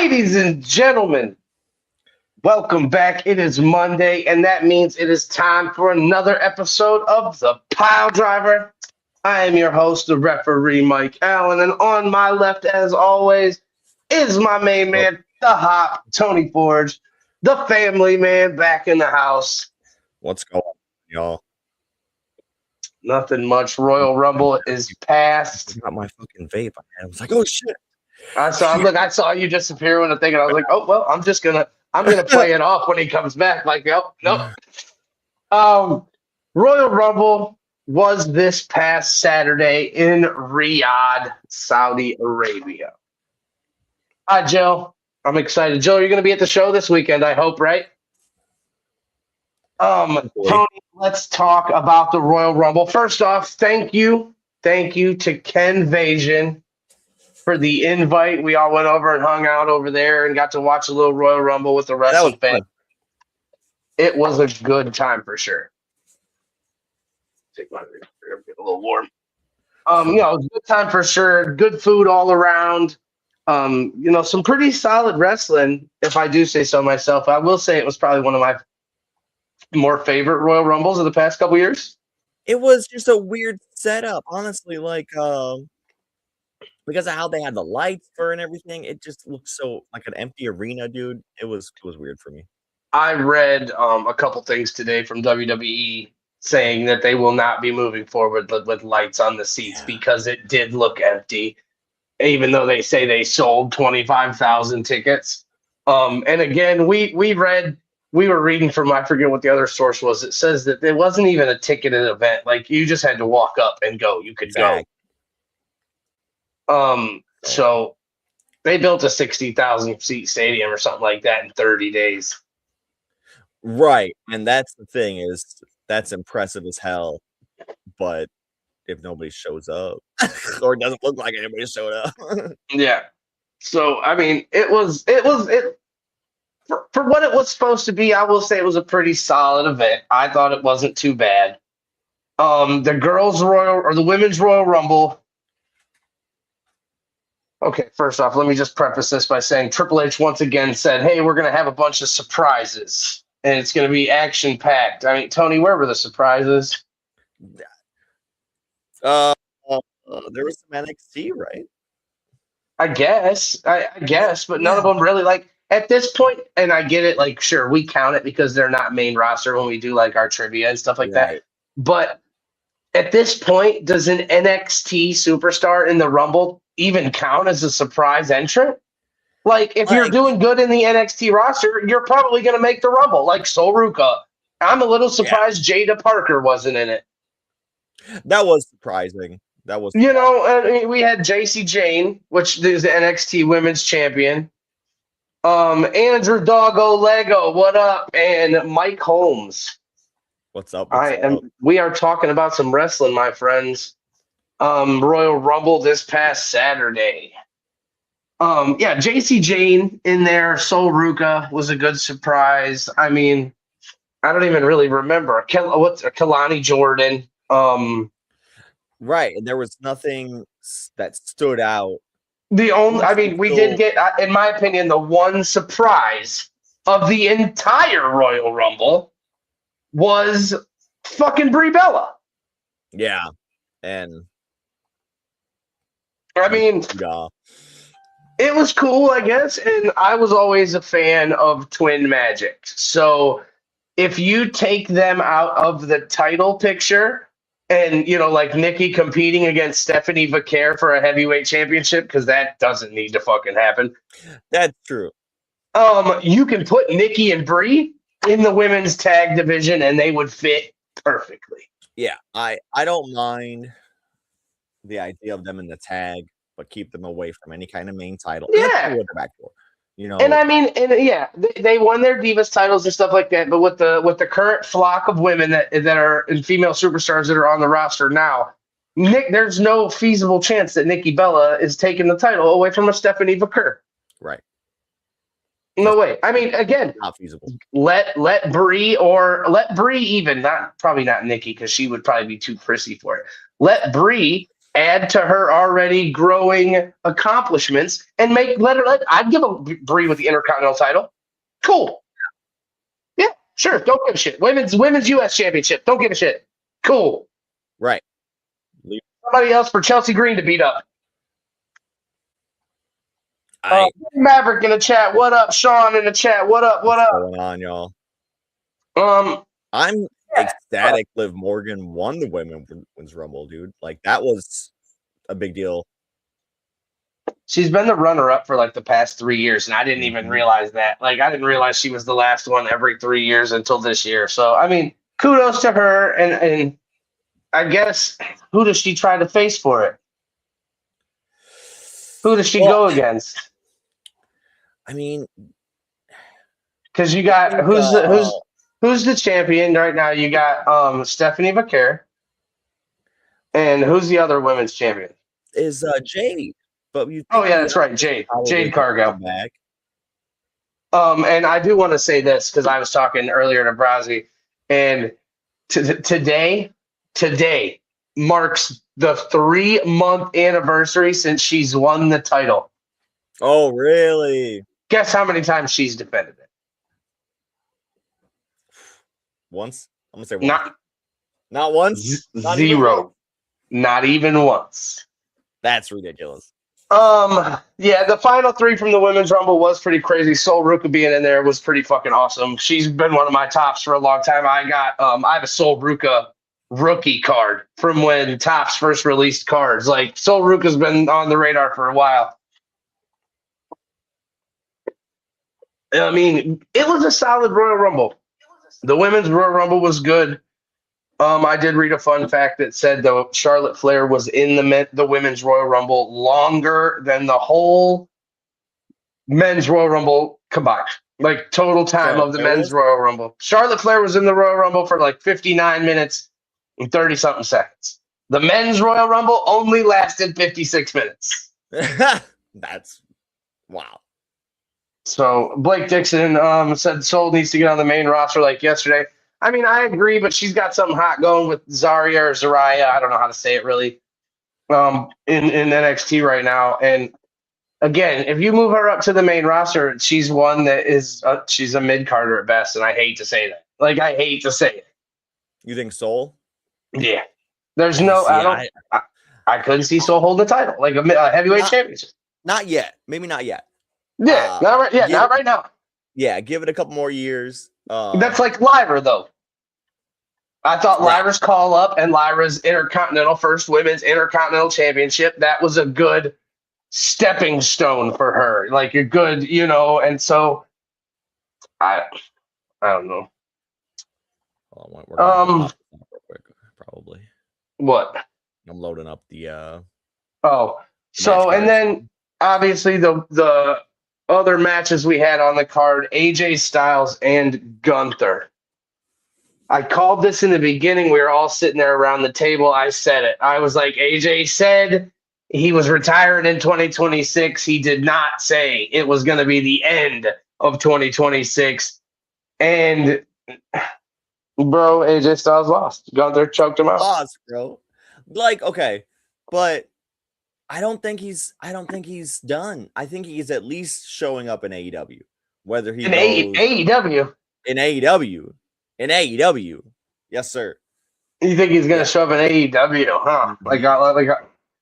Ladies and gentlemen, welcome back. It is Monday, and that means it is time for another episode of the Piledriver. I am your host, the referee, Mike Allen, and on my left, as always, is my main man, the Hop, Tony Forge, the family man back in the house. What's going on, y'all? Nothing much. Royal Rumble is past. I got my fucking vape. I was like, oh shit. I saw you disappear when I think, and I was like, oh well, I'm gonna play it off when he comes back. Like, nope. Royal Rumble was this past Saturday in Riyadh, Saudi Arabia. Hi, Jill. I'm excited. Jill, you're gonna be at the show this weekend, I hope, right? Tony, let's talk about the Royal Rumble. First off, thank you to Ken Vasion for the invite. We all went over and hung out over there and got to watch a little Royal Rumble with the wrestling fans. It was a good time for sure. Take my beer, get a little warm. It was a good time for sure. Good food all around. Some pretty solid wrestling, if I do say so myself. I will say it was probably one of my more favorite Royal Rumbles of the past couple years. It was just a weird setup, honestly, because of how they had the lights for and everything. It just looked so like an empty arena, dude. It was weird for me. I read a couple things today from WWE saying that they will not be moving forward with lights on the seats because it did look empty, even though they say they sold 25,000 tickets. And again, we were reading from, I forget what the other source was. It says that there wasn't even a ticketed event. Like, you just had to walk up and go. You could go. So they built a 60,000 seat stadium or something like that in 30 days. Right. And that's the thing, is that's impressive as hell. But if nobody shows up or it doesn't look like anybody showed up. Yeah. So, I mean, it for what it was supposed to be, I will say it was a pretty solid event. I thought it wasn't too bad. The women's Royal Rumble. Okay, first off, let me just preface this by saying Triple H once again said, hey, we're going to have a bunch of surprises, and it's going to be action-packed. I mean, Tony, where were the surprises? There was some NXT, right? I guess, but none of them really, like, at this point, and I get it, like, sure, we count it because they're not main roster when we do, like, our trivia and stuff like that. But at this point, does an NXT superstar in the Rumble even count as a surprise entrant? Like, if you're doing good in the NXT roster, you're probably going to make the Rumble, like Sol Ruka. I'm a little surprised Jada Parker wasn't in it. That was surprising. We had JC Jane, which is the NXT Women's Champion. Andrew Doggo Lego, what up? And Mike Holmes. What's up? We are talking about some wrestling, my friends. Royal Rumble this past Saturday. JC Jane in there. Sol Ruka was a good surprise. I mean, I don't even really remember. Kelani Jordan. Right, and there was nothing that stood out. We did get, in my opinion, the one surprise of the entire Royal Rumble was fucking Brie Bella. Yeah, and I mean, it was cool, I guess, and I was always a fan of Twin Magic. So if you take them out of the title picture, and, like Nikki competing against Stephanie Vaquer for a heavyweight championship, because that doesn't need to fucking happen. That's true. You can put Nikki and Brie in the women's tag division, and they would fit perfectly. Yeah, I don't mind the idea of them in the tag, but keep them away from any kind of main title. Yeah. And I mean, they won their Divas titles and stuff like that. But with the current flock of women that are and female superstars that are on the roster now, there's no feasible chance that Nikki Bella is taking the title away from a Stephanie Vaquer. Right. No way. I mean, again, not feasible. Let Brie even, probably not Nikki, because she would probably be too prissy for it. Let Brie add to her already growing accomplishments and I'd give a Brie with the Intercontinental title. Cool. Yeah, sure. Don't give a shit. Women's US Championship. Don't give a shit. Cool. Right. Somebody else for Chelsea Green to beat up. Maverick in the chat. What up? Sean in the chat. What up? What up? What's going on, y'all? I'm ecstatic Liv Morgan won the Women's Rumble, dude. Like, that was a big deal. She's been the runner-up for like the past 3 years, and I didn't even realize that. Like, I didn't realize she was the last one every 3 years until this year. So, I mean, kudos to her. And I guess, who does she try to face for it? Who does she go against? I mean, because you got who's the champion right now? You got Stephanie Vaquer, and who's the other women's champion? Is Jade. But that's right, Jade Cargill. Back. And I do want to say this because I was talking earlier to Brazzi, and today marks the 3-month anniversary since she's won the title. Oh, really? Guess how many times she's defended it? Once? I'm gonna say once. Not once? Zero. Not even once. That's ridiculous. Yeah, the final 3 from the Women's Rumble was pretty crazy. Sol Ruca being in there was pretty fucking awesome. She's been one of my tops for a long time. I have a Sol Ruca rookie card from when Topps first released cards. Like, Sol Ruca's been on the radar for a while. I mean, it was a solid Royal Rumble. The Women's Royal Rumble was good. I did read a fun fact that said though Charlotte Flair was in the Women's Royal Rumble longer than the whole Men's Royal Rumble combined. Like, total time of the Men's Royal Rumble. Charlotte Flair was in the Royal Rumble for like 59 minutes and 30-something seconds. The Men's Royal Rumble only lasted 56 minutes. That's wow. So Blake Dixon said Sol needs to get on the main roster like yesterday. I mean, I agree, but she's got something hot going with Zarya or Zaraya. I don't know how to say it really. In NXT right now. And again, if you move her up to the main roster, she's one that is she's a mid-carder at best, and I hate to say that. Like, I hate to say it. You think Sol? Yeah. There's no I couldn't see Sol hold the title, like a heavyweight championship. Not yet. Maybe not yet. Yeah, not right now. Yeah, give it a couple more years. That's like Lyra, though. I thought Lyra's call up and Lyra's first women's Intercontinental Championship, that was a good stepping stone for her. Like, you're good, and so I don't know. Hold on, real quick, probably. What? I'm loading up the so and then obviously the other matches we had on the card, AJ Styles and Gunther. I called this in the beginning. We were all sitting there around the table. I said it. I was like, AJ said he was retiring in 2026. He did not say it was going to be the end of 2026. And, bro, AJ Styles lost. Gunther choked him out. Lost, bro. Like, okay, but I don't think he's done. I think he's at least showing up in AEW. Whether he in AEW. In AEW. Yes, sir. You think he's gonna show up in AEW, huh?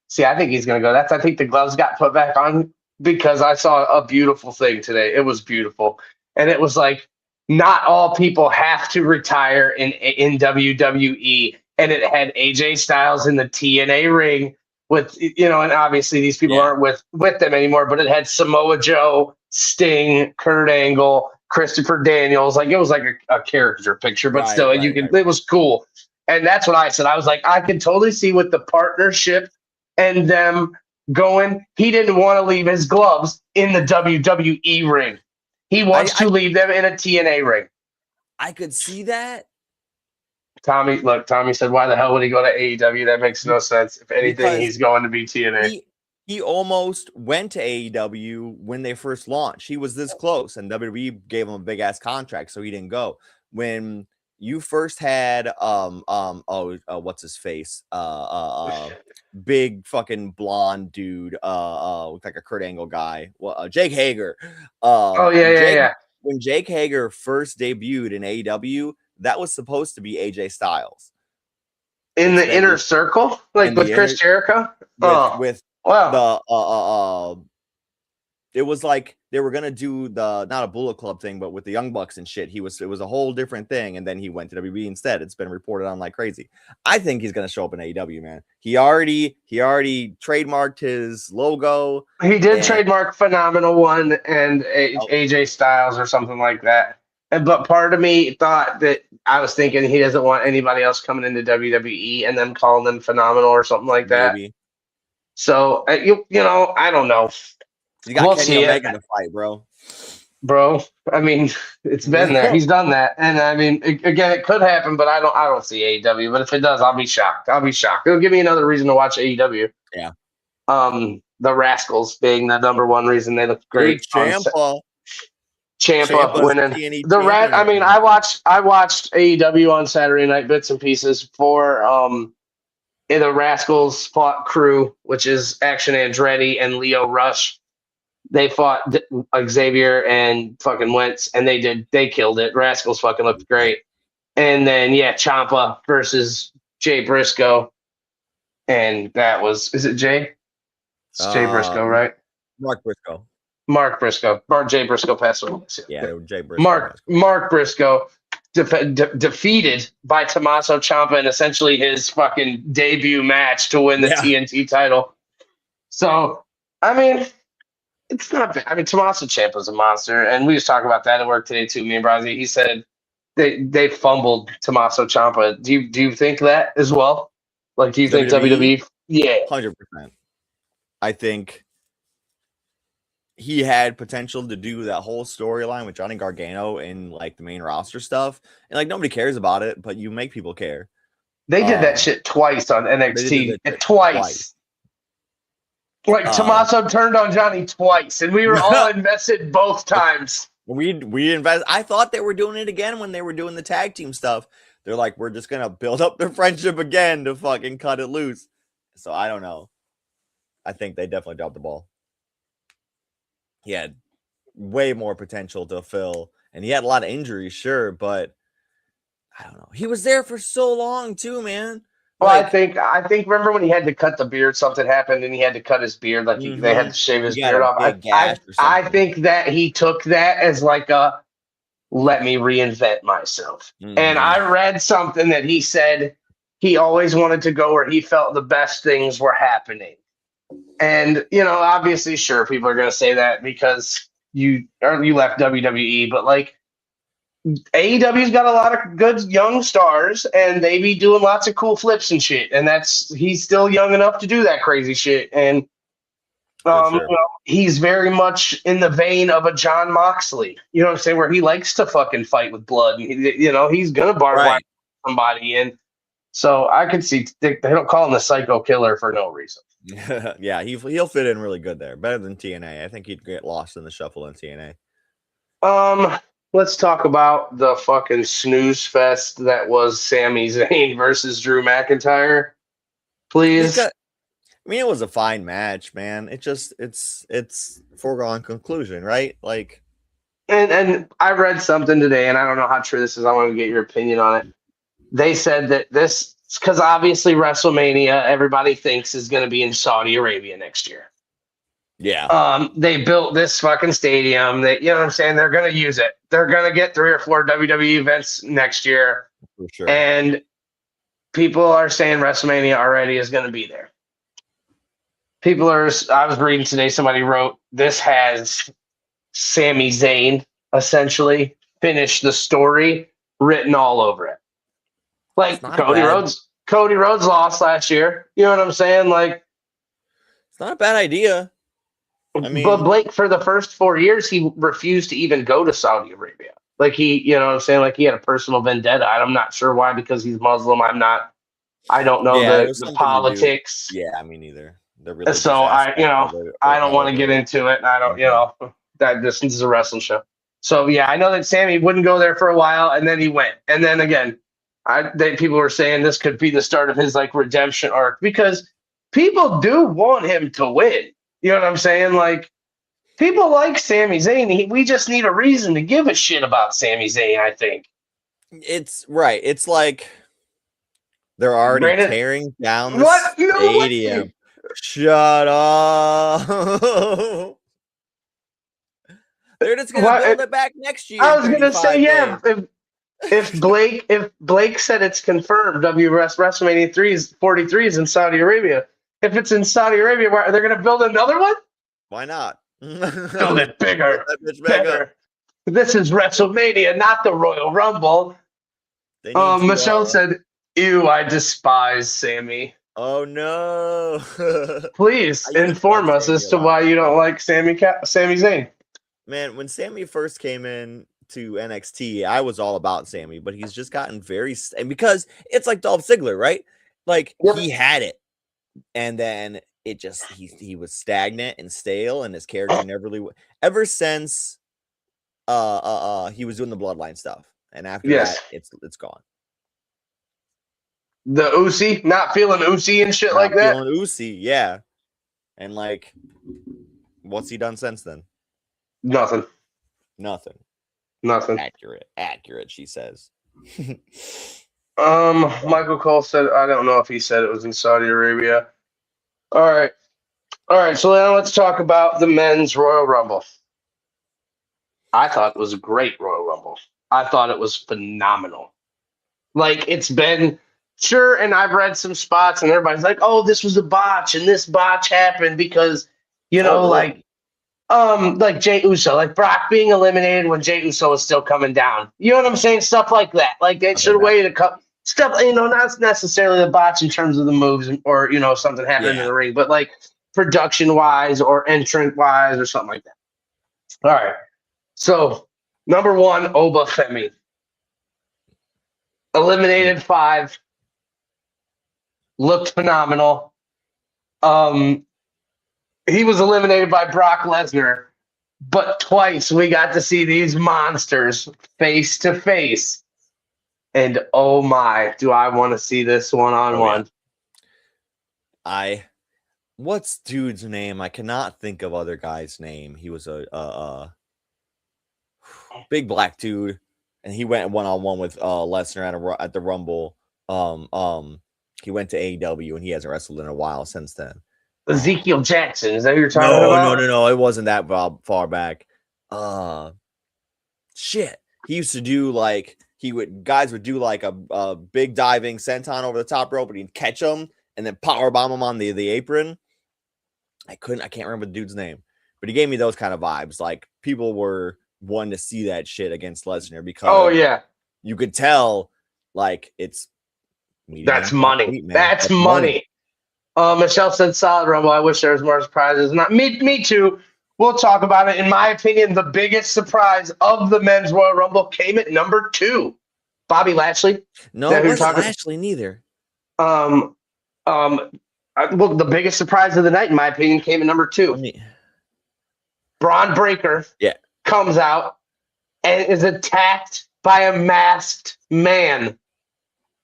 See, I think he's gonna go. I think the gloves got put back on because I saw a beautiful thing today. It was beautiful. And it was like, not all people have to retire in WWE. And it had AJ Styles in the TNA ring with, and obviously these people aren't with them anymore, but it had Samoa Joe, Sting, Kurt Angle, Christopher Daniels. Like, it was like a caricature picture, but still, it was cool. And that's what I said. I was like, I can totally see with the partnership and them going. He didn't want to leave his gloves in the WWE ring. He wants to leave them in a TNA ring. I could see that. Tommy said, why the hell would he go to AEW? That makes no sense. If anything, because he's going to be TNA. He almost went to AEW when they first launched. He was this close, and WWE gave him a big-ass contract, so he didn't go. When you first had what's his face? Big fucking blonde dude, looked like a Kurt Angle guy. Well, Jake Hager. Oh yeah. When Jake Hager first debuted in AEW, that was supposed to be AJ Styles. In the inner circle, like with Chris Jericho. With wow. It was like they were gonna do the not a Bullet Club thing, but with the Young Bucks and shit. It was a whole different thing, and then he went to WB instead. It's been reported on like crazy. I think he's gonna show up in AEW, man. He already trademarked his logo. He did trademark Phenomenal One and AJ Styles or something like that. But part of me thought that I was thinking he doesn't want anybody else coming into WWE and them calling them Phenomenal or something like that. Maybe. So you know, I don't know. You got Kenny Omega to fight, bro. I mean, it's been there. He's done that, and I mean, again, it could happen, but I don't see AEW. But if it does, I'll be shocked. It'll give me another reason to watch AEW. Yeah. The Rascals being the number one reason they look great. Ciampa winning the rat. I mean, I watched AEW on Saturday night, bits and pieces for in the Rascals fought Crew, which is Action Andretti and Leo Rush. They fought Xavier and fucking Wentz, and they killed it. Rascals fucking looked great. And then Ciampa versus Jay Briscoe, and that was is it Jay? It's Jay Briscoe, right? Mark Briscoe. Jay Briscoe passed away. Yeah, Jay Briscoe. Mark Briscoe defeated by Tommaso Ciampa in essentially his fucking debut match to win the TNT title. So, I mean, it's not bad. I mean, Tommaso Ciampa's a monster, and we just talked about that at work today too. Me and Brazzy, he said they fumbled Tommaso Ciampa. Do you think that as well? Like, do you think WWE? Yeah, 100%. I think he had potential to do that whole storyline with Johnny Gargano and like the main roster stuff, and like nobody cares about it, but you make people care. They did that shit twice on NXT. Twice. Like Tommaso turned on Johnny twice, and we were all invested both times. We invest. I thought they were doing it again when they were doing the tag team stuff. They're like, we're just gonna build up their friendship again to fucking cut it loose. So I don't know. I think they definitely dropped the ball. He had way more potential to fill, and he had a lot of injuries, sure, but I don't know. He was there for so long too, man. Well, I think remember when he had to cut the beard, something happened and he had to cut his beard, like they had to shave his beard off. I think that he took that as like a let me reinvent myself. And I read something that he said he always wanted to go where he felt the best things were happening. And, you know, obviously, sure, people are going to say that because you left WWE, but like AEW's got a lot of good young stars and they be doing lots of cool flips and shit. And he's still young enough to do that crazy shit. And you know, he's very much in the vein of a John Moxley, you know what I'm saying? Where he likes to fucking fight with blood. You know, he's going to bar wire somebody. And so I could see they don't call him the psycho killer for no reason. Yeah, he'll fit in really good there. Better than TNA. I think he'd get lost in the shuffle in TNA. Let's talk about the fucking snooze fest that was Sami Zayn versus Drew McIntyre, please. I mean, it was a fine match, man. It's foregone conclusion, right? Like, and I read something today, and I don't know how true this is. I want to get your opinion on it. They said that this, because obviously WrestleMania, everybody thinks is going to be in Saudi Arabia next year. Yeah. They built this fucking stadium. That, you know what I'm saying? They're going to use it. They're going to get 3 or 4 WWE events next year. For sure. And people are saying WrestleMania already is going to be there. I was reading today, somebody wrote, this has Sami Zayn essentially finished the story written all over it. Like Cody Rhodes lost last year. You know what I'm saying? Like, it's not a bad idea. I mean, but Blake, for the first 4 years, he refused to even go to Saudi Arabia. Like you know what I'm saying? Like he had a personal vendetta. I'm not sure why, because he's Muslim. I don't know the politics. Yeah, me neither. So I don't want to get into it. And I don't, you know, this is a wrestling show. So yeah, I know that Sammy wouldn't go there for a while, and then he went, and then again, people were saying this could be the start of his like redemption arc because people do want him to win. You know what I'm saying? Like people like Sami Zayn. We just need a reason to give a shit about Sami Zayn. I think it's right. It's like they're already Granted, tearing down the what? No stadium. way. Shut up. They're just gonna build it back next year. I was gonna say, 35 yeah. days. If Blake said it's confirmed, WrestleMania 43 is in Saudi Arabia. If it's in Saudi Arabia, are they gonna build another one? Why not? Build it bigger, Build that bitch better. This is WrestleMania, not the Royal Rumble. Michelle said, "Ew, I despise Sammy." Oh no! Please inform us as to why you don't like Sami Zayn. Man, when Sammy first came in to NXT, I was all about Sammy, but he's just gotten and because it's like Dolph Ziggler, right? Like he had it, and then it just he was stagnant and stale, and his character never really ever since he was doing the bloodline stuff, and after that it's gone. The Uzi, not feeling Uzi and shit not like that. Feeling Uzi, yeah, and like, what's he done since then? Nothing. Accurate, she says. Michael Cole said, I don't know if he said it was in Saudi Arabia. All right. So now let's talk about the men's Royal Rumble. I thought it was a great Royal Rumble. I thought it was phenomenal. Like it's been sure, and I've read some spots, and everybody's like, "Oh, this was a botch, and this botch happened because, like Jey Uso, like Brock being eliminated when Jey Uso was still coming down. You know what I'm saying? Stuff like that. Like they should have waited a couple stuff. Not necessarily the botch in terms of the moves or something happening in the ring, but like production wise or entrant wise or something like that. All right. So number one, Oba Femi. Eliminated 5. Looked phenomenal. He was eliminated by Brock Lesnar, but twice we got to see these monsters face to face. And oh my, do I want to see this one-on-one. What's dude's name? I cannot think of other guy's name. He was a big black dude, and he went one-on-one with Lesnar at the Rumble. He went to AEW, and he hasn't wrestled in a while since then. Ezekiel Jackson, is that what you're talking about? No, it wasn't that far back. Shit. He used to do like guys would do like a big diving senton over the top rope, and he'd catch them and then power bomb them on the apron. I can't remember the dude's name, but he gave me those kind of vibes. Like people were wanting to see that shit against Lesnar because you could tell like that's money. That's money. Michelle said solid Rumble. I wish there was more surprises. Not me too. We'll talk about it. In my opinion, the biggest surprise of the men's Royal Rumble came at number 2. Bobby Lashley. No, it wasn't Lashley neither. Well, the biggest surprise of the night, in my opinion, came at number 2. Braun Breaker comes out and is attacked by a masked man.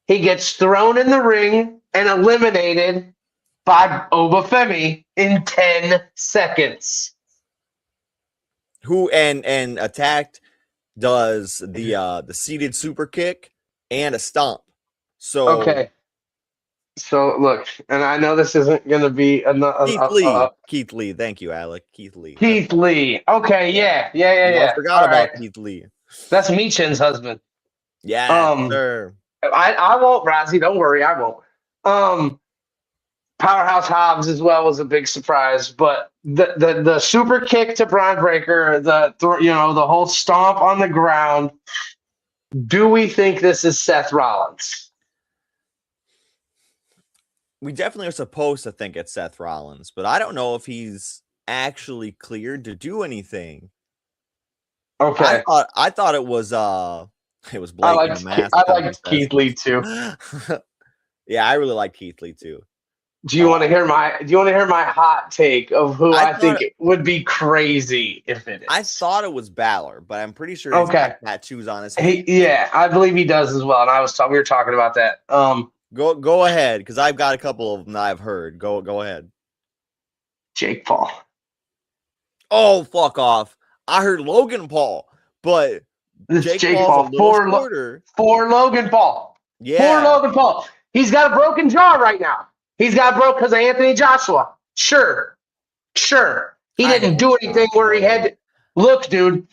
He gets thrown in the ring and eliminated by Oba Femi in 10 seconds. Who and attacked does the seated super kick and a stomp. So okay. So look, and I know this isn't going to be Keith Lee. Thank you, Alec. Keith Lee. Okay, yeah. I forgot about Keith Lee. That's Michin's husband. Yeah, sir. I won't, Rozzy. Don't worry, I won't. Powerhouse Hobbs as well was a big surprise, but the super kick to Braun Breaker, the whole stomp on the ground. Do we think this is Seth Rollins? We definitely are supposed to think it's Seth Rollins, but I don't know if he's actually cleared to do anything. Okay. I thought it was Blake in a mask. I liked Keith Lee too. Yeah, I really like Keith Lee too. Do you want to hear my hot take of who I I think it would be crazy if it I is? thought it was Balor, but I'm pretty sure he's Okay. got tattoos on his hand. Yeah, I believe he does as well. And we were talking about that. Go ahead, because I've got a couple of them that I've heard. Go ahead. Jake Paul. Oh, fuck off. I heard Logan Paul, but This Jake Paul's a little shorter. For Logan Paul. Yeah. For Logan Paul. He's got a broken jaw right now. He's got broke because of Anthony Joshua. Sure. He didn't do anything where he had to. Look, dude.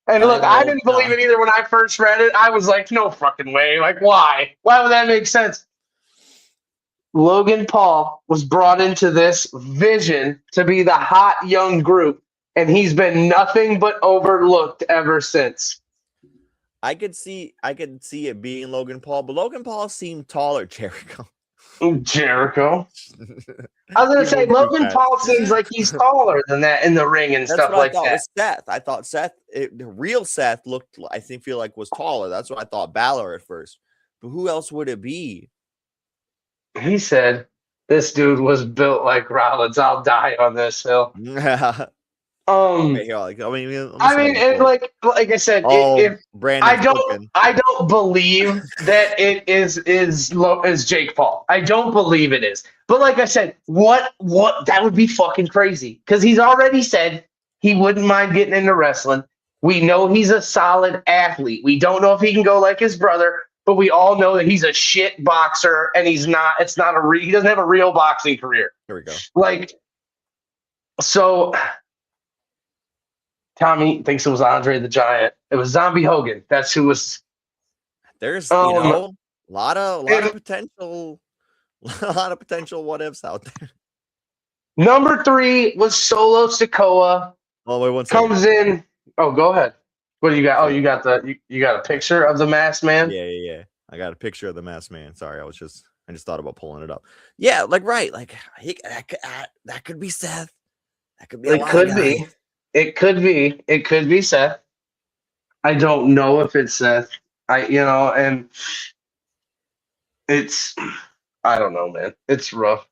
And look, I didn't believe it either when I first read it. I was like, no fucking way. Like, why? Why would that make sense? Logan Paul was brought into this vision to be the hot young group, and he's been nothing but overlooked ever since. I could see it being Logan Paul, but Logan Paul seemed taller, Jericho. Jericho. I was gonna say Logan Paul seems like he's taller than that in the ring and stuff like that. Was Seth. I thought the real Seth looked, I feel like was taller. That's what I thought Balor at first. But who else would it be? He said this dude was built like Rollins. I'll die on this hill. Like I said, I don't believe that it is Jake Paul. I don't believe it is. But like I said, what that would be fucking crazy because he's already said he wouldn't mind getting into wrestling. We know he's a solid athlete. We don't know if he can go like his brother, but we all know that he's a shit boxer and he doesn't have a real boxing career. Here we go. Tommy thinks it was Andre the Giant. It was Zombie Hogan. That's who was. There's a lot of potential, a lot of potential what ifs out there. Number 3 was Solo Sikoa. Oh wait, one second. Comes in. Oh, go ahead. What do you got? Oh, you got a picture of the Masked Man. Yeah. I got a picture of the Masked Man. Sorry, I just thought about pulling it up. Yeah, that could be Seth. That could be. It could be Seth. I don't know if it's Seth. And it's, I don't know, man. It's rough.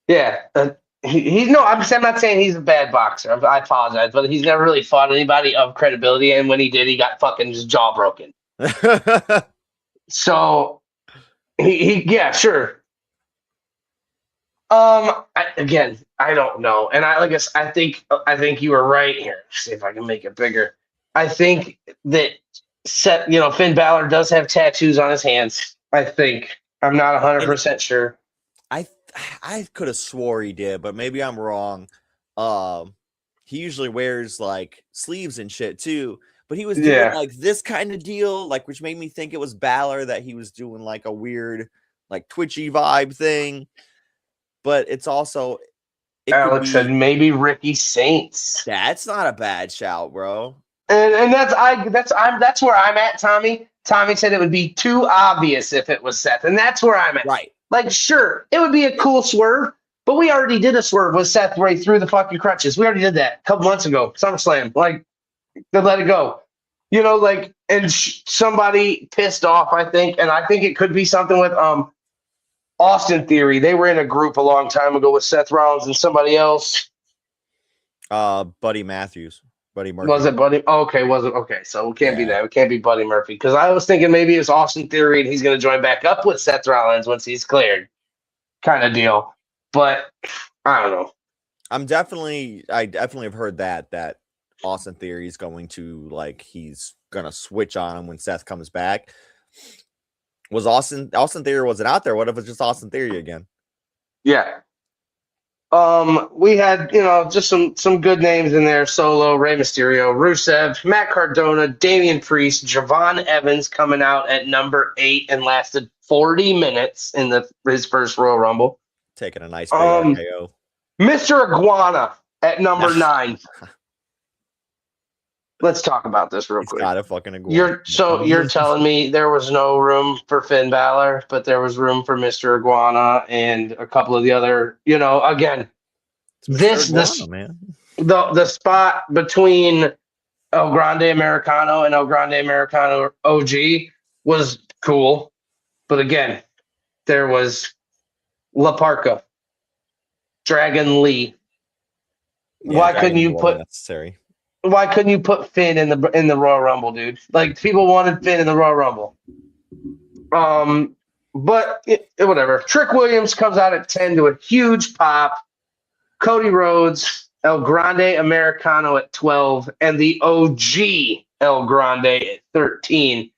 Yeah. I'm not saying he's a bad boxer. I apologize, but he's never really fought anybody of credibility. And when he did, he got fucking his jaw broken. So yeah, sure. I don't know, and I think you were right here. See if I can make it bigger. I think that Finn Balor does have tattoos on his hands. I think I'm not 100% sure. I could have swore he did, but maybe I'm wrong. He usually wears like sleeves and shit too, but he was doing like this kind of deal, like which made me think it was Balor that he was doing like a weird, like twitchy vibe thing. But it's also Alex said maybe Ricky Saints. That's not a bad shout, bro. And that's where I'm at, Tommy. Tommy said it would be too obvious if it was Seth, and that's where I'm at. Right. Like, sure, it would be a cool swerve, but we already did a swerve with Seth where he threw the fucking crutches. We already did that a couple months ago, SummerSlam. Like, they let it go. And somebody pissed off, I think, and I think it could be something with Austin Theory. They were in a group a long time ago with Seth Rollins and somebody else. Buddy Matthews. Buddy Murphy. Was it Buddy? Okay, was it? Okay, so it can't be that. It can't be Buddy Murphy. Because I was thinking maybe it's Austin Theory and he's going to join back up with Seth Rollins once he's cleared. Kind of deal. But I don't know. I definitely have heard that Austin Theory is going to, like, he's going to switch on him when Seth comes back. Was Austin Theory wasn't out there? What if it's just Austin Theory again? Yeah. We had, just some good names in there. Solo, Rey Mysterio, Rusev, Matt Cardona, Damian Priest, Javon Evans coming out at number 8 and lasted 40 minutes in his first Royal Rumble. Taking a nice KO. Mr. Iguana at number 9. Let's talk about this real quick. Got a fucking iguana. You're telling me there was no room for Finn Balor, but there was room for Mr. Iguana and a couple of the other, again, the spot between El Grande Americano and El Grande Americano OG was cool. But again, there was La Parca, Dragon Lee. Yeah, Why couldn't you put necessary? Why couldn't you put Finn in the Royal Rumble, dude? Like people wanted Finn in the Royal Rumble. But whatever. Trick Williams comes out at 10 to a huge pop. Cody Rhodes, El Grande Americano at 12, and the OG El Grande at 13.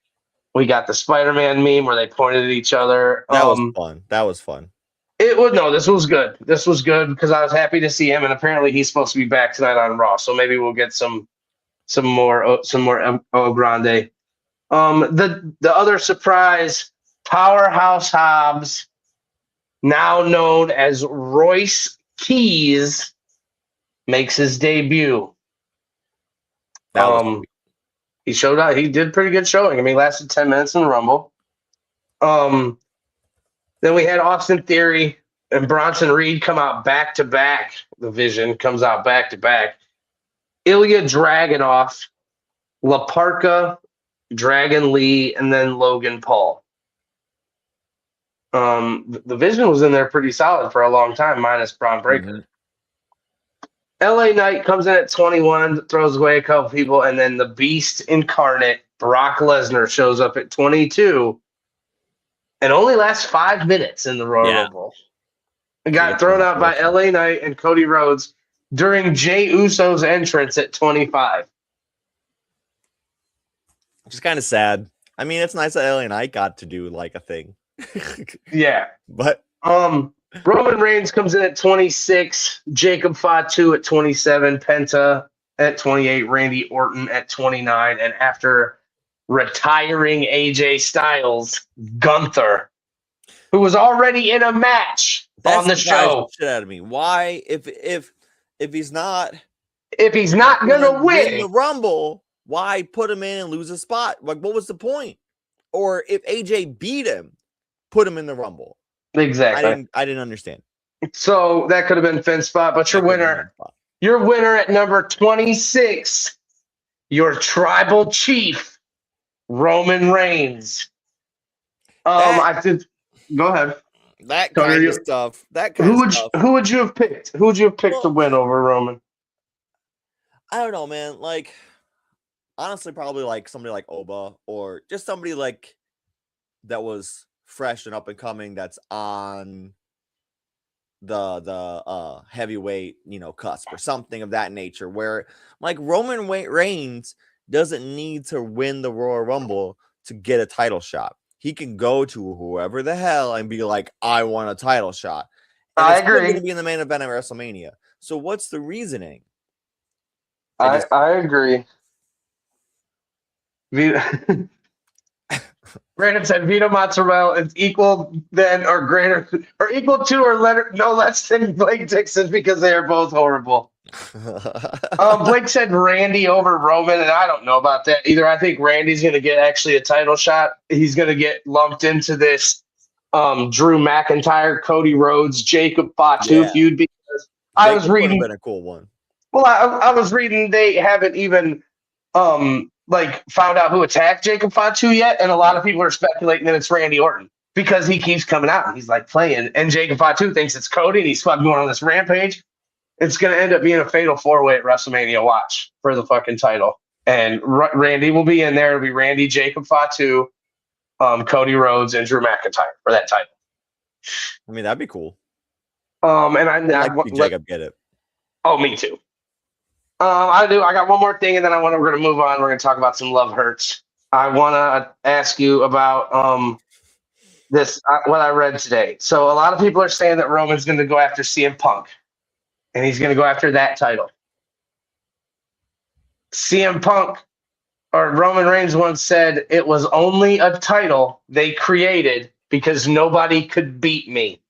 We got the Spider-Man meme where they pointed at each other. That was fun. That was fun. This was good. This was good because I was happy to see him, and apparently he's supposed to be back tonight on Raw. So maybe we'll get some more El Grande. The other surprise, Powerhouse Hobbs, now known as Royce Keys, makes his debut. He showed out. He did pretty good showing. I mean, he lasted 10 minutes in the Rumble. Then we had Austin Theory and Bronson Reed come out back to back. The Vision comes out back to back. Ilya Dragunov, La Parka, Dragon Lee, and then Logan Paul. The Vision was in there pretty solid for a long time, minus Braun Breaker. Mm-hmm. LA Knight comes in at 21, throws away a couple people, and then the Beast incarnate, Brock Lesnar, shows up at 22 and only lasts 5 minutes in the Royal Rumble. It got thrown out by LA Knight and Cody Rhodes during Jey Uso's entrance at 25. Which is kind of sad. I mean, it's nice that LA Knight got to do like a thing. Yeah. But Roman Reigns comes in at 26, Jacob Fatu at 27, Penta at 28, Randy Orton at 29, and after retiring AJ Styles, Gunther, who was already in a match on the show. Shit out of me. Why, if he's not gonna win the Rumble, why put him in and lose a spot? Like, what was the point? Or if AJ beat him, put him in the Rumble. Exactly. I didn't understand. So that could have been Finn's spot, but your winner at number 26, your tribal chief, Roman Reigns. I did. Go ahead. That kind of stuff. Who would you have picked? Who would you have picked to win over Roman? I don't know, man. Like, honestly, probably like somebody like Oba, or just somebody like that was fresh and up and coming, that's on the heavyweight, cusp or something of that nature, where like Roman Reigns doesn't need to win the Royal Rumble to get a title shot. He can go to whoever the hell and be like, I want a title shot. And I agree. Going to be in the main event of WrestleMania. So what's the reasoning? I agree. Brandon said Vito Mozzarella is equal then or greater or equal to or no less than Blake Dixon because they are both horrible. Blake said Randy over Roman, and I don't know about that either. I think Randy's going to get actually a title shot. He's going to get lumped into this Drew McIntyre, Cody Rhodes, Jacob Fatu feud because I was reading. Been a cool one. Well, I was reading they haven't even found out who attacked Jacob Fatu yet, and a lot of people are speculating that it's Randy Orton because he keeps coming out and he's like playing, and Jacob Fatu thinks it's Cody, and he's fucking going on this rampage. It's going to end up being a fatal 4-way at WrestleMania. Watch for the fucking title, and Randy will be in there. It'll be Randy, Jacob Fatu, Cody Rhodes, and Drew McIntyre for that title. I mean, that'd be cool. And I like Jacob get it. Oh, me too. I do. I got one more thing, and then we're going to move on. We're going to talk about some love hurts. I want to ask you about this, what I read today. So a lot of people are saying that Roman's going to go after CM Punk, and he's going to go after that title. CM Punk or Roman Reigns once said it was only a title they created because nobody could beat me.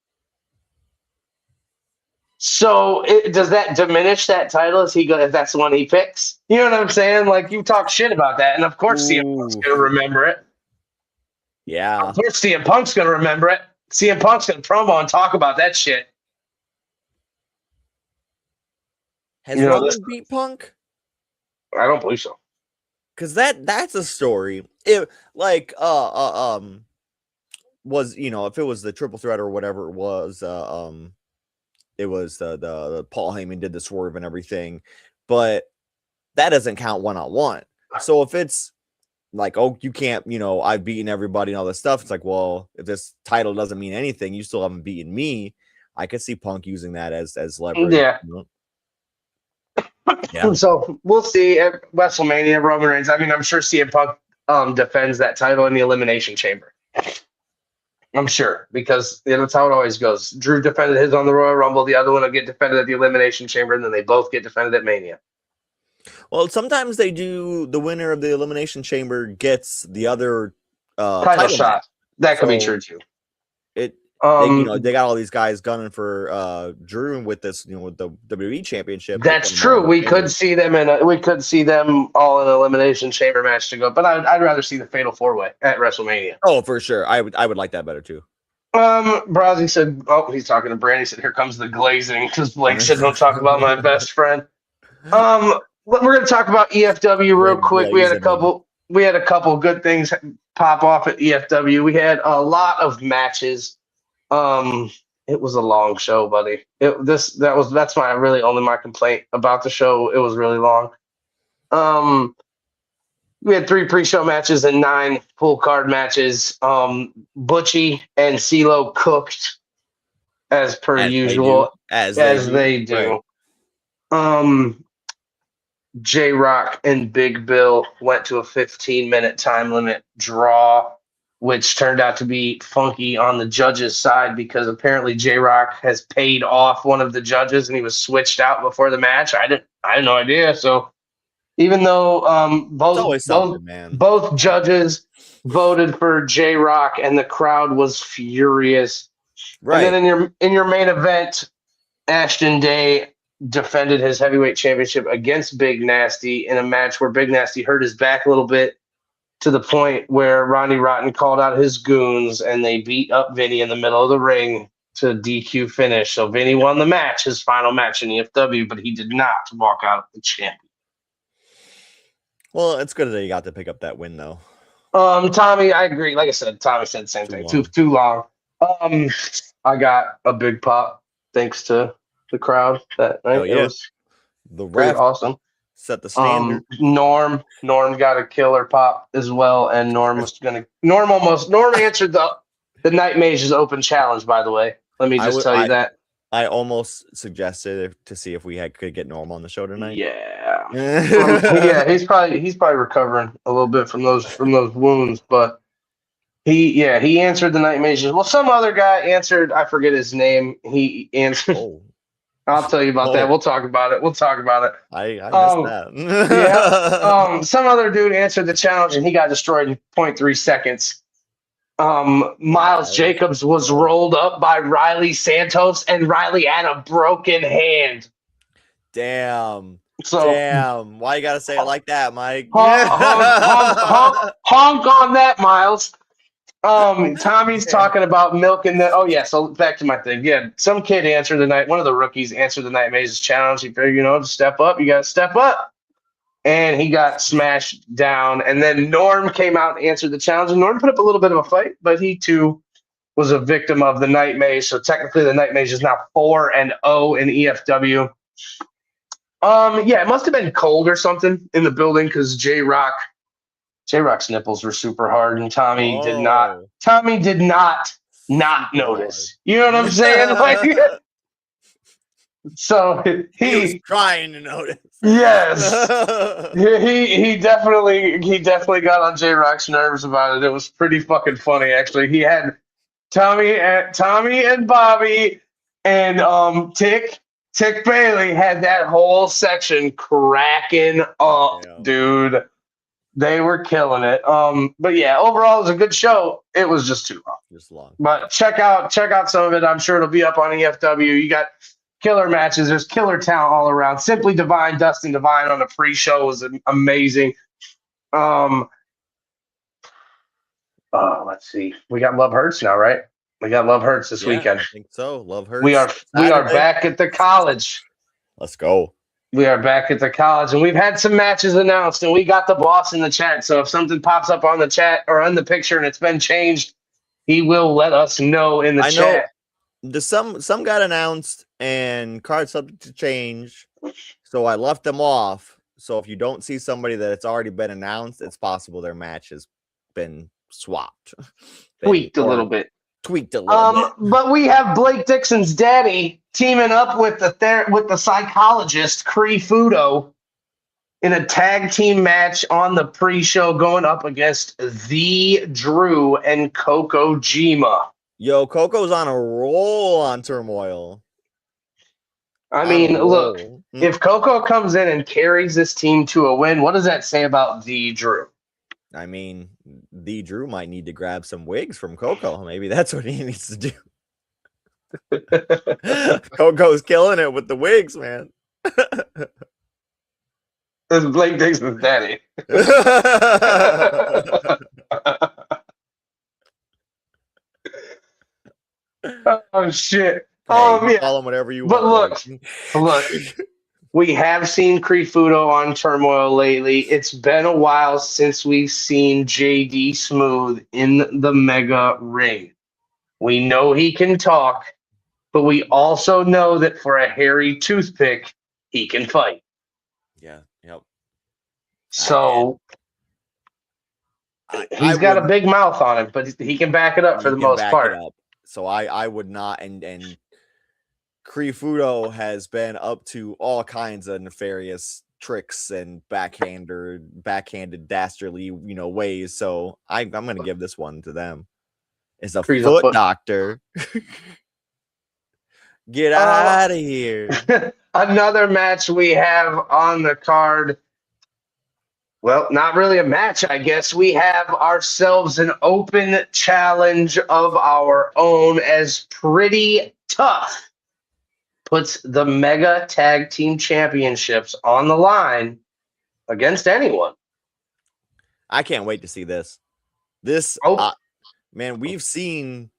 So does that diminish that title? If that's the one he picks? You know what I'm saying? Like, you talk shit about that, and of course CM Punk's going to remember it. Yeah. Of course CM Punk's going to remember it. CM Punk's going to promo and talk about that shit. Has Roman beat Punk? I don't believe so. Because that's a story. It was, if it was the triple threat or whatever it was, it was the Paul Heyman did the swerve and everything, but that doesn't count one-on-one. So if it's like, oh, you can't, I've beaten everybody and all this stuff. It's like, well, if this title doesn't mean anything, you still haven't beaten me. I could see Punk using that as leverage. Yeah. Yeah. So we'll see at WrestleMania, Roman Reigns. I mean, I'm sure CM Punk defends that title in the Elimination Chamber. I'm sure, because that's how it always goes. Drew defended his on the Royal Rumble. The other one will get defended at the Elimination Chamber, and then they both get defended at Mania. Well, sometimes they do. The winner of the Elimination Chamber gets the other title shot. That could be true too. They got all these guys gunning for Drew with this, with the WWE Championship. That's true. We could see them all in an Elimination Chamber match to go, but I'd rather see the Fatal 4-Way at WrestleMania. Oh, for sure. I would like that better too. Browsy said, "Oh, he's talking to Brandy." Said, "Here comes the glazing," because Blake said, "Don't talk about my best friend." We're going to talk about EFW real quick. We had a couple good things pop off at EFW. We had a lot of matches. It was a long show, buddy. That's my complaint about the show. It was really long. We had 3 pre-show matches and 9 full card matches. Butchie and CeeLo cooked as per usual, as they do. Right. J-Rock and Big Bill went to a 15-minute time limit draw, which turned out to be funky on the judges' side because apparently J-Rock has paid off one of the judges and he was switched out before the match. I had no idea. So even though both judges voted for J-Rock and the crowd was furious. Right. And then in your main event, Ashton Day defended his heavyweight championship against Big Nasty in a match where Big Nasty hurt his back a little bit, to the point where Ronnie Rotten called out his goons and they beat up Vinny in the middle of the ring to DQ finish. So Vinny won the match, his final match in EFW, but he did not walk out the champion. Well, it's good that he got to pick up that win, though. Tommy, I agree. Like I said, Tommy said the same thing. Too long. I got a big pop thanks to the crowd that night. Yeah. It was the ref awesome. Set the standard. Norm got a killer pop as well, and Norm answered the Night Mage's open challenge. By the way, let me just tell you that I almost suggested to see if we could get Norm on the show tonight. Yeah, yeah, he's probably recovering a little bit from those wounds, but he answered the Night Mage's. Well, some other guy answered. I forget his name. He answered. Oh. I'll tell you about that. We'll talk about it. I missed that. Yeah. Some other dude answered the challenge and he got destroyed in 0.3 seconds. Miles Jacobs was rolled up by Riley Santos and Riley had a broken hand. Damn. So, why you gotta say it like that, Mike? Honk on that, Miles. Tommy's talking about milking the. Oh yeah, so back to my thing. Yeah, some kid answered the night. One of the rookies answered the Night Mage's challenge. He figured, to step up. You got to step up, and he got smashed down. And then Norm came out and answered the challenge. And Norm put up a little bit of a fight, but he too was a victim of the Night Mage. So technically, the Night Mage is now 4-0 in EFW. Yeah, it must have been cold or something in the building because J-Rock's nipples were super hard, and Tommy did not notice. You know what I'm saying? So he was trying to notice. Yes, he definitely got on J-Rock's nerves about it. It was pretty fucking funny, actually. He had Tommy and Bobby and Tick Bailey had that whole section cracking up, dude. They were killing it. But yeah, overall it was a good show. It was just too long. Just long. But check out some of it. I'm sure it'll be up on EFW. You got killer matches. There's killer talent all around. Simply Divine, Dustin Divine on the pre-show was amazing. Let's see. We got Love Hurts now, right? We got Love Hurts this weekend. I think so. Love Hurts. We are back at the college. Let's go. We are back at the college, and we've had some matches announced, and we got the boss in the chat. So if something pops up on the chat or on the picture and it's been changed, he will let us know in the chat. Some got announced, and cards subject to change. So I left them off. So if you don't see somebody that it's already been announced, it's possible their match has been swapped, Tweaked a little bit. Tweaked a little bit. But we have Blake Dixon's daddy teaming up with the psychologist Cree Fudo in a tag team match on the pre-show, going up against the Drew and Coco Jima. Yo, Coco's on a roll on Turmoil. I mean, look, if Coco comes in and carries this team to a win, what does that say about the Drew? I mean, the Drew might need to grab some wigs from Coco. Maybe that's what he needs to do. Coco's killing it with the wigs, man. This is Blake Dixon's daddy. Oh shit! Hey, call him whatever you want. But look, we have seen Cree Fudo on Turmoil lately. It's been a while since we've seen JD Smooth in the mega ring. We know he can talk, but we also know that for a hairy toothpick, he can fight. Yeah. Yep. So he's got a big mouth on him, but he can back it up for the most part. So I would not, and Cree Fudo has been up to all kinds of nefarious tricks and backhanded dastardly, ways. So I'm gonna give this one to them. It's a foot doctor. Get out of here. Another match we have on the card. Well, not really a match, I guess. We have ourselves an open challenge of our own, as Pretty Tough puts the Mega Tag Team Championships on the line against anyone. I can't wait to see this. Man, we've seen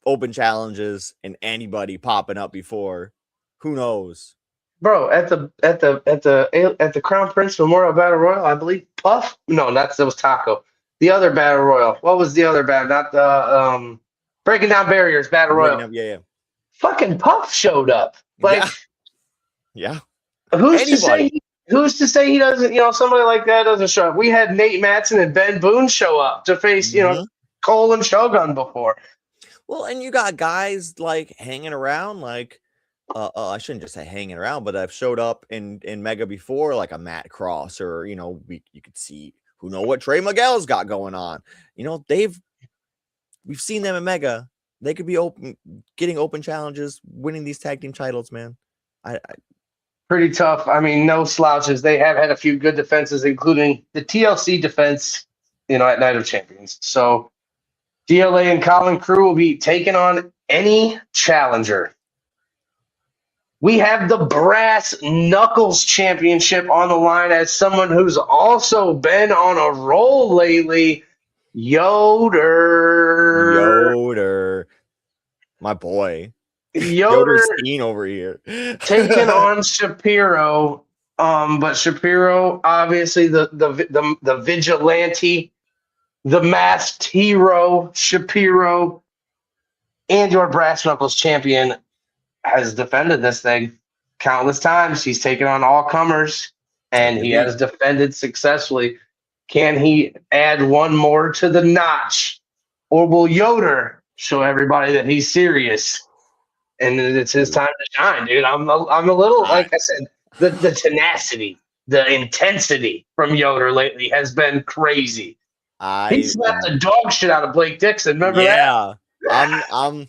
open challenges and anybody popping up before. Who knows? Bro, at the Crown Prince Memorial Battle Royal, I believe Puff. No, that was Taco. The other Battle Royal. What was the other battle? Not the Breaking Down Barriers Battle Royal. Yeah. Fucking Puff showed up. Like, yeah. Who's to say he doesn't? Somebody like that doesn't show up. We had Nate Matson and Ben Boone show up to face, Cole and Shogun before. Well, and you got guys like hanging around, like. I shouldn't just say hanging around, but I've showed up in Mega before, like a Matt Cross, or you could see who know what Trey Miguel's got going on. We've seen them in Mega. They could be getting open challenges, winning these tag team titles, man. Pretty tough. I mean, no slouches. They have had a few good defenses, including the TLC defense, at Night of Champions. So DLA and Colin Crew will be taking on any challenger. We have the Brass Knuckles Championship on the line as someone who's also been on a roll lately, Yoder. My boy. Yoder's Steen over here. Taking on Shapiro. But Shapiro, obviously the vigilante, the masked hero, Shapiro, and your Brass Knuckles champion, has defended this thing countless times. He's taken on all comers, and he has defended successfully. Can he add one more to the notch, or will Yoder show everybody that he's serious and it's his time to shine, dude? I'm a little, like I said, the tenacity, the intensity from Yoder lately has been crazy. He slapped the dog shit out of Blake Dixon. Remember that? Yeah,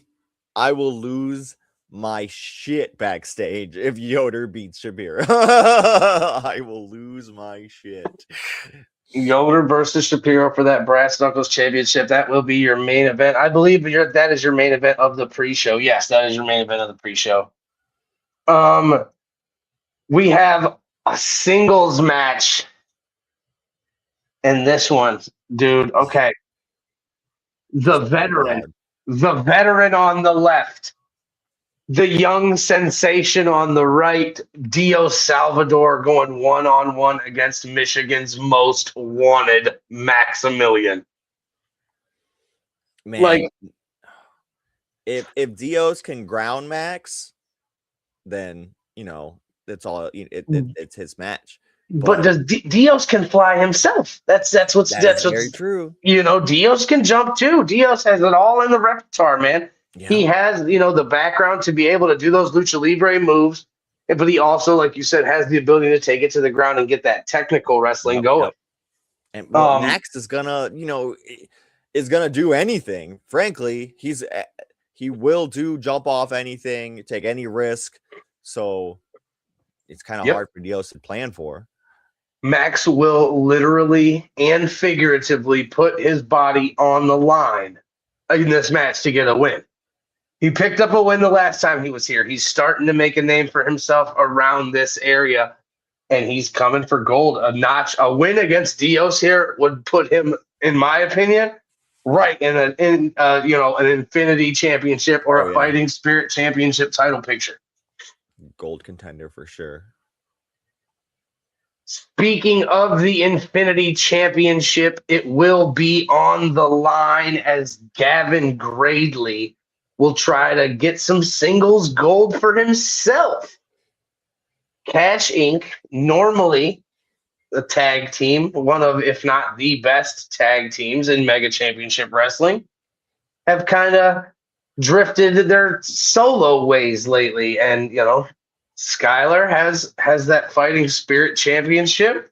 I will lose my shit backstage if Yoder beats Shapiro. I will lose my shit. Yoder versus Shapiro for that Brass Knuckles Championship. That will be your main event. I believe that is your main event of the pre-show. Yes, that is your main event of the pre-show. We have a singles match in this one, dude. Okay. The veteran on the left. The young sensation on the right, Dio Salvador, going one-on-one against Michigan's most wanted, Maximilian. Man, if Dios can ground Max, then it's all it's his match. But does Dios can fly himself? That's what's Very true. Dios can jump too. Dios has it all in the repertoire, man. Yeah. He has the background to be able to do those lucha libre moves, but he also, like you said, has the ability to take it to the ground and get that technical wrestling going. And Max is gonna do anything. Frankly, he will jump off anything, take any risk. So it's kind of hard for Dios to plan for. Max will literally and figuratively put his body on the line in this match to get a win. He picked up a win the last time he was here. He's starting to make a name for himself around this area, and he's coming for gold. A win against Dios here would put him, in my opinion, right in an Infinity Championship or a Fighting Spirit Championship title picture. Gold contender for sure. Speaking of the Infinity Championship, it will be on the line as Gavin Gradley will try to get some singles gold for himself. Cash Inc., normally a tag team, one of, if not the best tag teams in Mega Championship Wrestling, have kind of drifted their solo ways lately. And, Skylar has that Fighting Spirit Championship.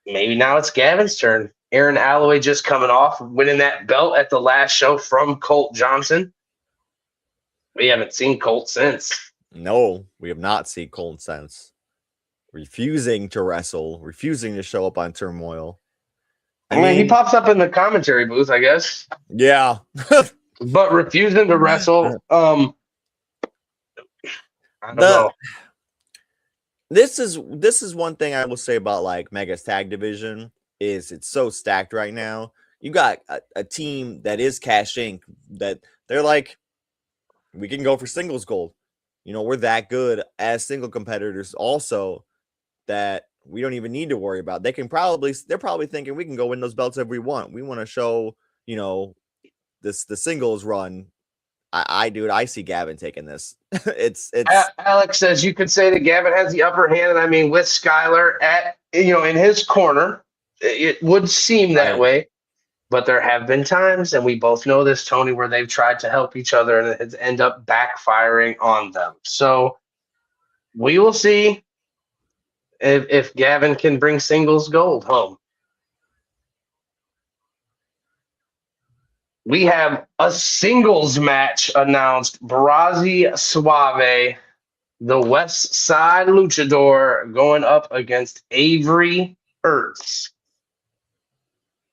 Maybe now it's Gavin's turn. Aaron Alloway just coming off winning that belt at the last show from Colt Johnson. We haven't seen Colt since. No, we have not seen Colt since. Refusing to wrestle, refusing to show up on Turmoil. I mean, he pops up in the commentary booth, I guess. Yeah. But refusing to wrestle. I don't know. This is one thing I will say about like Mega's tag division is it's so stacked right now. You got a team that is Cash Inc. that they're like, we can go for singles gold. We're that good as single competitors also that we don't even need to worry about. They're probably thinking we can go win those belts if we want. We want to show, the singles run. I see Gavin taking this. It's Alex says you could say that Gavin has the upper hand, and I mean with Skylar in his corner, it would seem that way. But there have been times, and we both know this, Tony, where they've tried to help each other and it has ended up backfiring on them. So we will see if Gavin can bring singles gold home. We have a singles match announced. Brazzi Suave, the West Side Luchador, going up against Avery Hertz.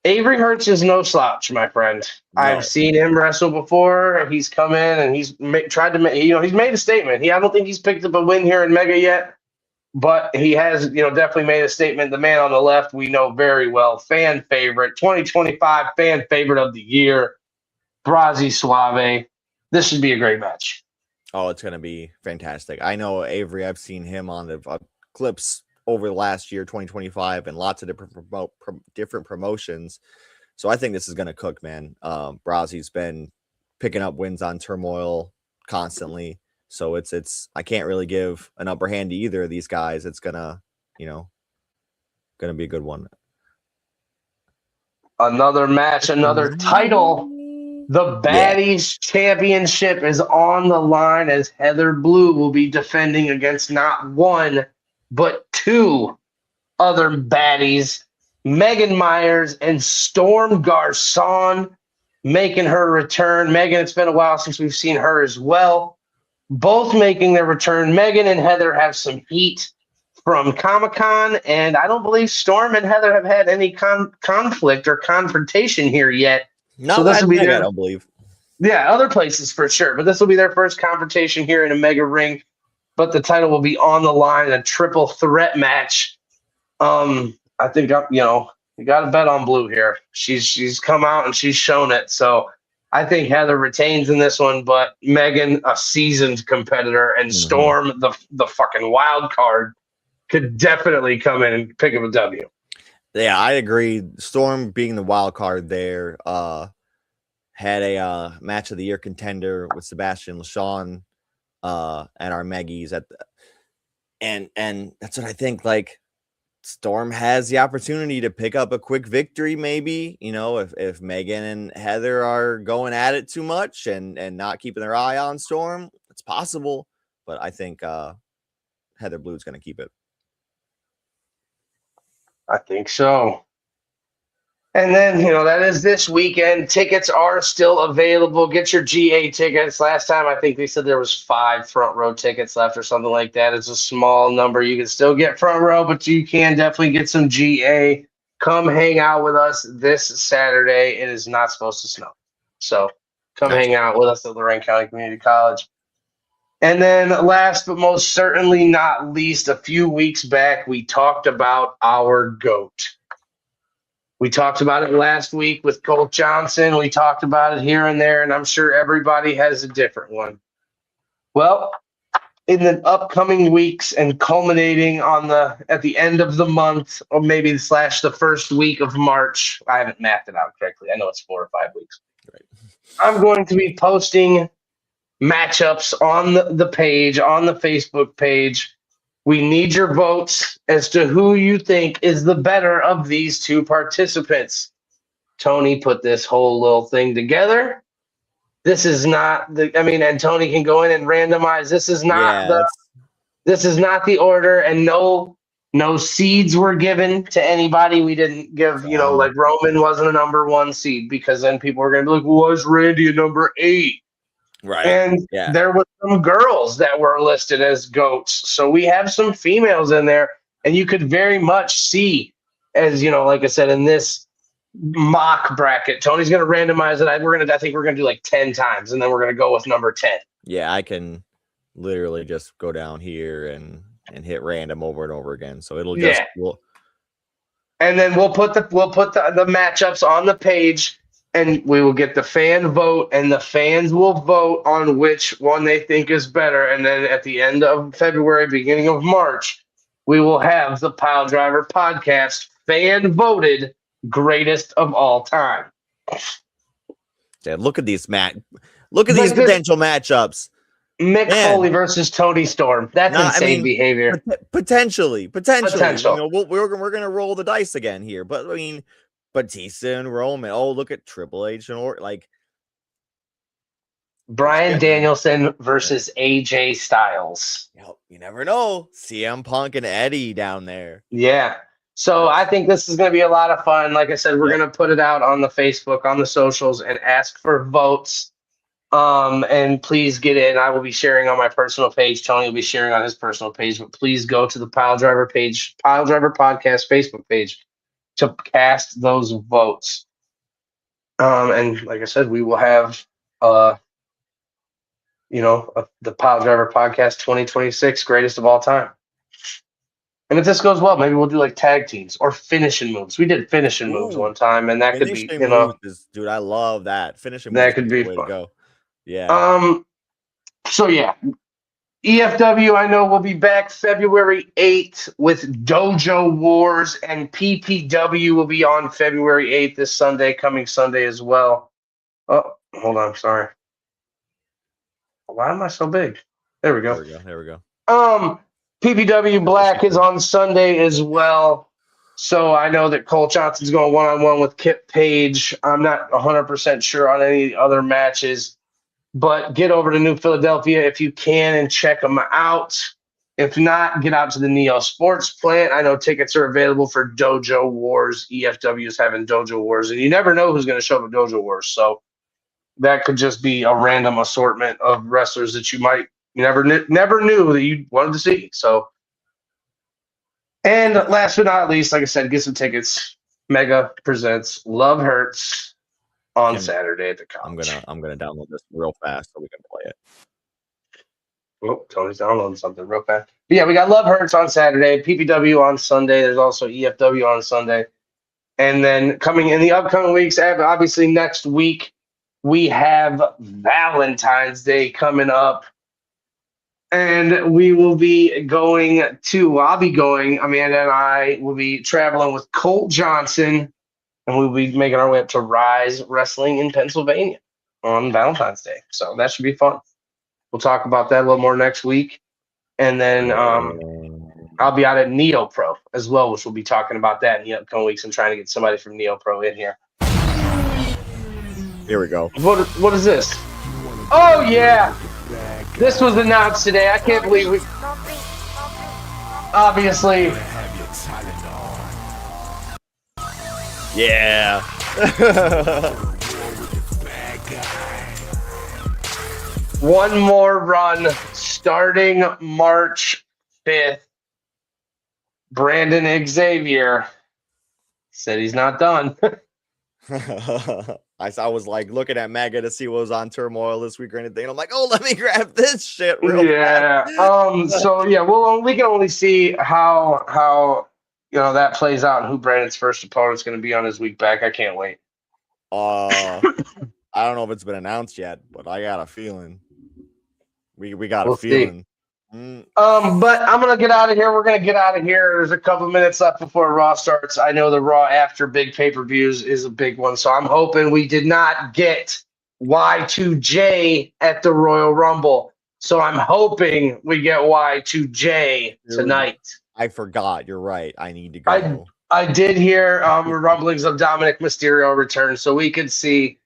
Avery Hertz is no slouch, my friend. No. I've seen him wrestle before. He's come in and he's tried to make, he's made a statement. I don't think he's picked up a win here in Mega yet, but he has, definitely made a statement. The man on the left, we know very well. Fan favorite, 2025 fan favorite of the year. Brazzi Suave. This should be a great match. Oh, it's going to be fantastic. I know Avery. I've seen him on the clips over the last year, 2025, and lots of different promotions. So I think this is going to cook, man. Brazzi's been picking up wins on Turmoil constantly. So it's I can't really give an upper hand to either of these guys. It's gonna be a good one. Another match, another title. The Baddies Championship is on the line as Heather Blue will be defending against not one, but two other baddies, Megan Myers and Storm Garcon, making her return. Megan, it's been a while since we've seen her as well. Both making their return. Megan and Heather have some heat from Comic-Con, and I don't believe Storm and Heather have had any conflict or confrontation here yet. So this will be I don't believe. Yeah, other places for sure, but this will be their first confrontation here in a Mega ring. But the title will be on the line in a triple threat match. I think you got to bet on Blue here. She's come out and she's shown it. So I think Heather retains in this one, but Megan, a seasoned competitor, and Storm, the fucking wild card, could definitely come in and pick up a W. Yeah, I agree. Storm being the wild card there, had a match of the year contender with Sebastian LaShawn and our Meggies at the, and that's what I think. Like, Storm has the opportunity to pick up a quick victory, maybe, if Megan and Heather are going at it too much and not keeping their eye on Storm, it's possible. But I think Heather Blue's going to keep it. I think so. And then, that is this weekend. Tickets are still available. Get your GA tickets. Last time, I think they said there was 5 front row tickets left or something like that. It's a small number. You can still get front row, but you can definitely get some GA. Come hang out with us this Saturday. It is not supposed to snow. So come hang out with us at Lorain County Community College. And then last but most certainly not least, a few weeks back, we talked about our GOAT. We talked about it last week with Colt Johnson. We talked about it here and there, and I'm sure everybody has a different one. Well, in the upcoming weeks and culminating at the end of the month, or maybe / the first week of March, I haven't mapped it out correctly. I know it's 4 or 5 weeks. Right. I'm going to be posting matchups on the page, on the Facebook page. We need your votes as to who you think is the better of these 2 participants. Tony put this whole little thing together. This is not and Tony can go in and randomize. This is not the order, and no seeds were given to anybody. We didn't give, like Roman wasn't a number 1 seed, because then people were going to be like, well, was Randy a number 8? Right. And there were some girls that were listed as GOATs. So we have some females in there, and you could very much see, as like I said, in this mock bracket, Tony's going to randomize it. I think we're going to do like 10 times, and then we're going to go with number 10. Yeah, I can literally just go down here and hit random over and over again. So it'll just and then we'll put the matchups on the page. And we will get the fan vote, and the fans will vote on which one they think is better. And then at the end of February, beginning of March, we will have the Piledriver podcast fan voted greatest of all time. Yeah, look at these potential matchups. Mick Foley versus Tony Storm. That's insane behavior. Potentially. We're gonna roll the dice again here, but I mean, Batista and Roman. Oh, look at Triple H and Bryan Danielson versus AJ Styles. You never know. CM Punk and Eddie down there. Yeah. So I think this is going to be a lot of fun. Like I said, we're going to put it out on the Facebook, on the socials, and ask for votes. And please get in. I will be sharing on my personal page. Tony will be sharing on his personal page. But please go to the Piledriver page, Piledriver Podcast Facebook page, to cast those votes. And like I said, we will have, the Piledriver Podcast 2026 greatest of all time. And if this goes well, maybe we'll do like tag teams or finishing moves. We did finishing moves one time, and that could be, dude, I love that. Finishing moves. That could be fun. To go. Yeah. So yeah. EFW, I know, will be back February 8th with Dojo Wars, and PPW will be on February 8th this Sunday, coming Sunday as well. Oh, hold on, sorry. Why am I so big? There we go. There we go. PPW Black is on Sunday as well. So I know that Colt Johnson's going one-on-one with Kip Page. I'm not 100% sure on any other matches. But get over to New Philadelphia if you can and check them out. If not, get out to the Neo Sports Plant. I know tickets are available for Dojo Wars. EFW is having Dojo Wars, and you never know who's going to show up at Dojo Wars. So that could just be a random assortment of wrestlers that you never knew that you wanted to see. So, and last but not least, like I said, get some tickets. Mega presents Love Hurts on Saturday at the college. I'm gonna download this real fast so we can play it. Oh, Tony's downloading something real fast. But yeah, we got Love Hurts on Saturday, PPW on Sunday. There's also EFW on Sunday. And then coming in the upcoming weeks, obviously next week, we have Valentine's Day coming up. And we will be going to, Amanda and I will be traveling with Colt Johnson, and we'll be making our way up to Rise Wrestling in Pennsylvania on Valentine's Day. So that should be fun. We'll talk about that a little more next week. And then I'll be out at Neo Pro as well, which we'll be talking about that in the upcoming weeks. I'm trying to get somebody from Neo Pro in here. Here we go. What is this? Oh, yeah. This was announced today. I can't believe we... Obviously. Yeah. One more run starting March 5th. Brandon Xavier said he's not done. I was like looking at Mega to see what was on Turmoil this week or anything. And I'm like, oh, let me grab this shit real fast. So yeah, we can only see how that plays out and who Brandon's first opponent's going to be on his week back. I can't wait. I don't know if it's been announced yet, but I got a feeling. We got a feeling. But I'm gonna get out of here. We're gonna get out of here. There's a couple minutes left before Raw starts. I know the Raw after big pay-per-views is a big one, so I'm hoping we did not get Y2J at the Royal Rumble. So I'm hoping we get Y2J tonight. I forgot. You're right. I need to go. I did hear rumblings of Dominic Mysterio return, so we could see,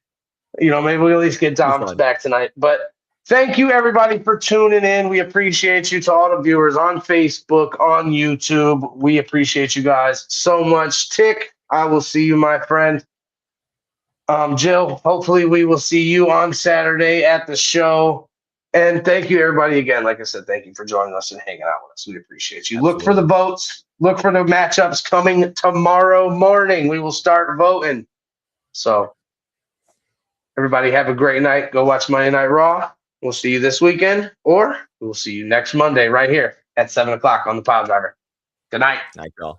maybe we at least get Dom's back tonight. But thank you, everybody, for tuning in. We appreciate you, to all the viewers on Facebook, on YouTube. We appreciate you guys so much. Tick, I will see you, my friend. Jill, hopefully we will see you on Saturday at the show. And thank you, everybody, again. Like I said, thank you for joining us and hanging out with us. We appreciate you. Absolutely. Look for the votes. Look for the matchups coming tomorrow morning. We will start voting. So, everybody have a great night. Go watch Monday Night Raw. We'll see you this weekend, or we'll see you next Monday right here at 7 o'clock on the Piledriver. Good night. Night, y'all.